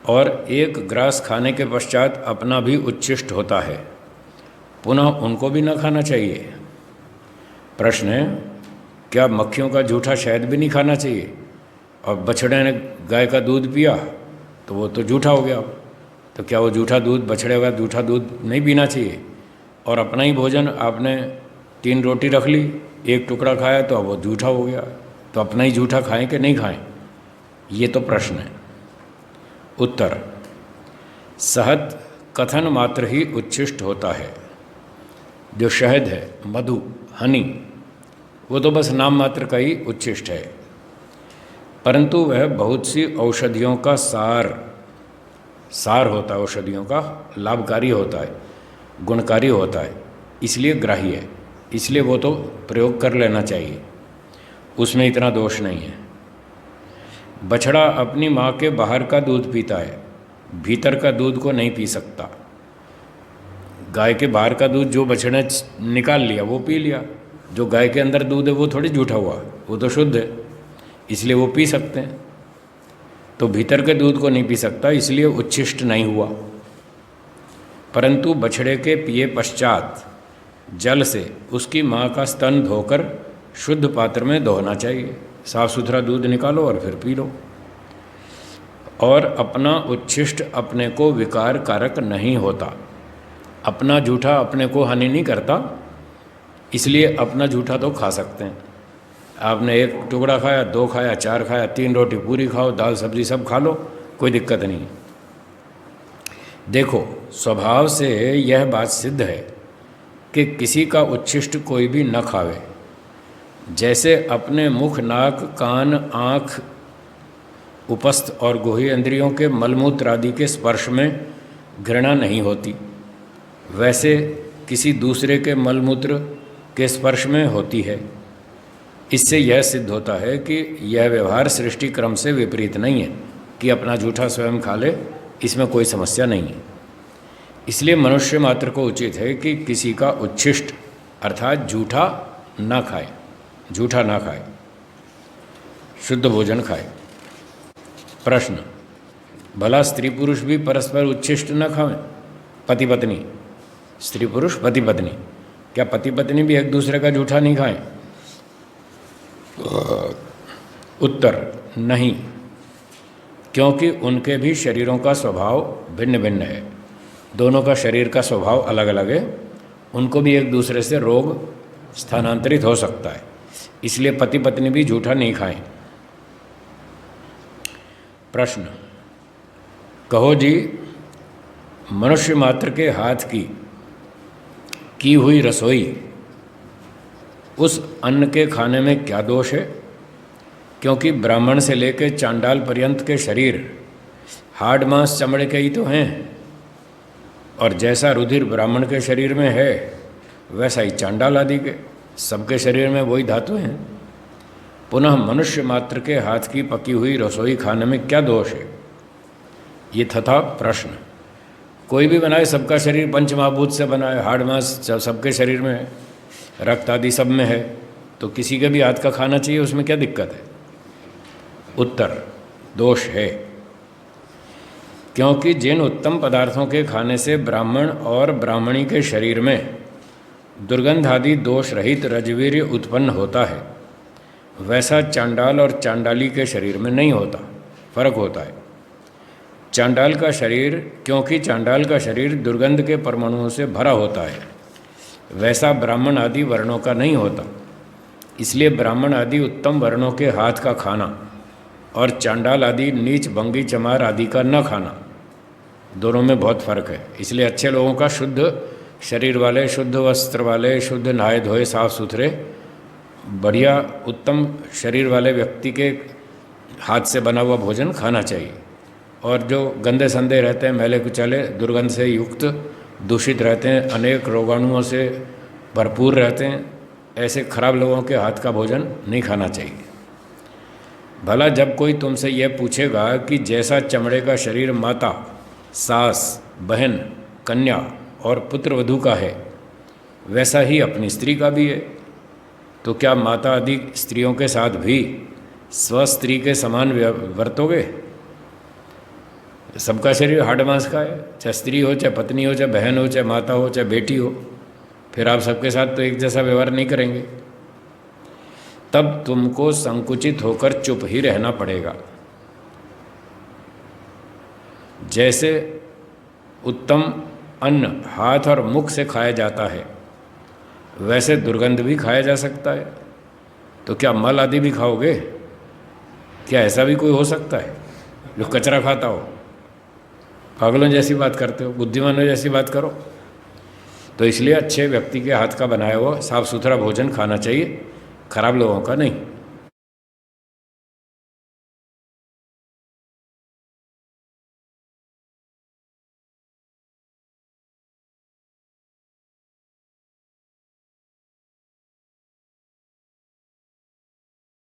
और एक ग्रास खाने के पश्चात अपना भी उच्छिष्ट होता है, पुनः उनको भी न खाना चाहिए। प्रश्न है, क्या मक्खियों का जूठा शहद भी नहीं खाना चाहिए? और बछड़े ने गाय का दूध पिया तो वो तो जूठा हो गया, तो क्या वो जूठा दूध, बछड़े का जूठा दूध नहीं पीना चाहिए? और अपना ही भोजन आपने 3 रोटी रख ली, 1 टुकड़ा खाया तो अब वो जूठा हो गया, तो अपना ही जूठा खाएं कि नहीं खाएं? ये तो प्रश्न है। उत्तर, शहद कथन मात्र ही उच्छिष्ट होता है। जो शहद है, मधु, हनी, वो तो बस नाम मात्र का ही उच्छिष्ट है, परंतु वह बहुत सी औषधियों का सार होता है, औषधियों का लाभकारी होता है, गुणकारी होता है, इसलिए ग्राह्य है, इसलिए वो तो प्रयोग कर लेना चाहिए, उसमें इतना दोष नहीं है। बछड़ा अपनी माँ के बाहर का दूध पीता है, भीतर का दूध को नहीं पी सकता। गाय के बाहर का दूध जो बछड़े ने निकाल लिया वो पी लिया, जो गाय के अंदर दूध है वो थोड़ी जूठा हुआ, वो तो शुद्ध है, इसलिए वो पी सकते हैं। तो भीतर के दूध को नहीं पी सकता, इसलिए उच्छिष्ट नहीं हुआ। परंतु बछड़े के पिए पश्चात जल से उसकी माँ का स्तन धोकर शुद्ध पात्र में दोहना चाहिए। साफ सुथरा दूध निकालो और फिर पी लो। और अपना उच्छिष्ट अपने को विकार कारक नहीं होता। अपना जूठा अपने को हानि नहीं करता, इसलिए अपना जूठा तो खा सकते हैं। आपने 1 टुकड़ा खाया, 2 खाया, 4 खाया, 3 रोटी पूरी खाओ, दाल सब्जी सब खा लो, कोई दिक्कत नहीं। देखो, स्वभाव से यह बात सिद्ध है कि किसी का उच्छिष्ट कोई भी न खावे। जैसे अपने मुख, नाक, कान, आँख, उपस्थ और गुह्य इंद्रियों के मलमूत्र आदि के स्पर्श में घृणा नहीं होती, वैसे किसी दूसरे के मलमूत्र के स्पर्श में होती है। इससे यह सिद्ध होता है कि यह व्यवहार सृष्टि क्रम से विपरीत नहीं है कि अपना जूठा स्वयं खा ले, इसमें कोई समस्या नहीं है। इसलिए मनुष्य मात्र को उचित है कि किसी का उच्छिष्ट अर्थात जूठा ना खाए, जूठा ना खाए, शुद्ध भोजन खाए। प्रश्न, भला स्त्री पुरुष भी परस्पर उच्छिष्ट न खाएं? पति पत्नी, स्त्री पुरुष, पति पत्नी, क्या पति पत्नी भी एक दूसरे का जूठा नहीं खाएं? उत्तर, नहीं, क्योंकि उनके भी शरीरों का स्वभाव भिन्न भिन्न है। दोनों का शरीर का स्वभाव अलग अलग है, उनको भी एक दूसरे से रोग स्थानांतरित हो सकता है, इसलिए पति पत्नी भी जूठा नहीं खाएं। प्रश्न, कहो जी, मनुष्य मात्र के हाथ की हुई रसोई, उस अन्न के खाने में क्या दोष है? क्योंकि ब्राह्मण से लेकर चांडाल पर्यंत के शरीर हाड़ मांस चमड़े के ही तो हैं, और जैसा रुधिर ब्राह्मण के शरीर में है वैसा ही चांडाल आदि के सबके शरीर में वही धातु हैं। पुनः मनुष्य मात्र के हाथ की पकी हुई रसोई खाने में क्या दोष है? ये था प्रश्न। कोई भी बनाए, सबका शरीर पंचमहाभूत से बना है, हाड़ मांस सबके शरीर में है, रक्त आदि सब में है, तो किसी के भी हाथ का खाना चाहिए, उसमें क्या दिक्कत है? उत्तर, दोष है, क्योंकि जिन उत्तम पदार्थों के खाने से ब्राह्मण और ब्राह्मणी के शरीर में दुर्गंध आदि दोष रहित रजवीर्य उत्पन्न होता है, वैसा चांडाल और चांडाली के शरीर में नहीं होता, फर्क होता है। चांडाल का शरीर, क्योंकि चांडाल का शरीर दुर्गंध के परमाणुओं से भरा होता है, वैसा ब्राह्मण आदि वर्णों का नहीं होता। इसलिए ब्राह्मण आदि उत्तम वर्णों के हाथ का खाना और चांडाल आदि नीच भंगी चमार आदि का न खाना, दोनों में बहुत फर्क है। इसलिए अच्छे लोगों का शुद्ध शरीर वाले, शुद्ध वस्त्र वाले, शुद्ध नहाए धोए साफ सुथरे बढ़िया उत्तम शरीर वाले व्यक्ति के हाथ से बना हुआ भोजन खाना चाहिए। और जो गंदे संदे रहते हैं, मैले कुचले, दुर्गंध से युक्त, दूषित रहते हैं, अनेक रोगाणुओं से भरपूर रहते हैं, ऐसे खराब लोगों के हाथ का भोजन नहीं खाना चाहिए। भला जब कोई तुमसे यह पूछेगा कि जैसा चमड़े का शरीर माता, सास, बहन, कन्या और पुत्रवधू का है, वैसा ही अपनी स्त्री का भी है, तो क्या माता आदि स्त्रियों के साथ भी स्वस्त्री के समान वर्तोगे? सबका शरीर हाड मांस का है, चाहे स्त्री हो, चाहे पत्नी हो, चाहे बहन हो, चाहे माता हो, चाहे बेटी हो, फिर आप सबके साथ तो एक जैसा व्यवहार नहीं करेंगे। तब तुमको संकुचित होकर चुप ही रहना पड़ेगा। जैसे उत्तम अन्न हाथ और मुख से खाया जाता है, वैसे दुर्गंध भी खाया जा सकता है। तो क्या मल आदि भी खाओगे? क्या ऐसा भी कोई हो सकता है जो कचरा खाता हो? पागलों जैसी बात करते हो, बुद्धिमानों जैसी बात करो। तो इसलिए अच्छे व्यक्ति के हाथ का बनाया हुआ साफ सुथरा भोजन खाना चाहिए, खराब लोगों का नहीं।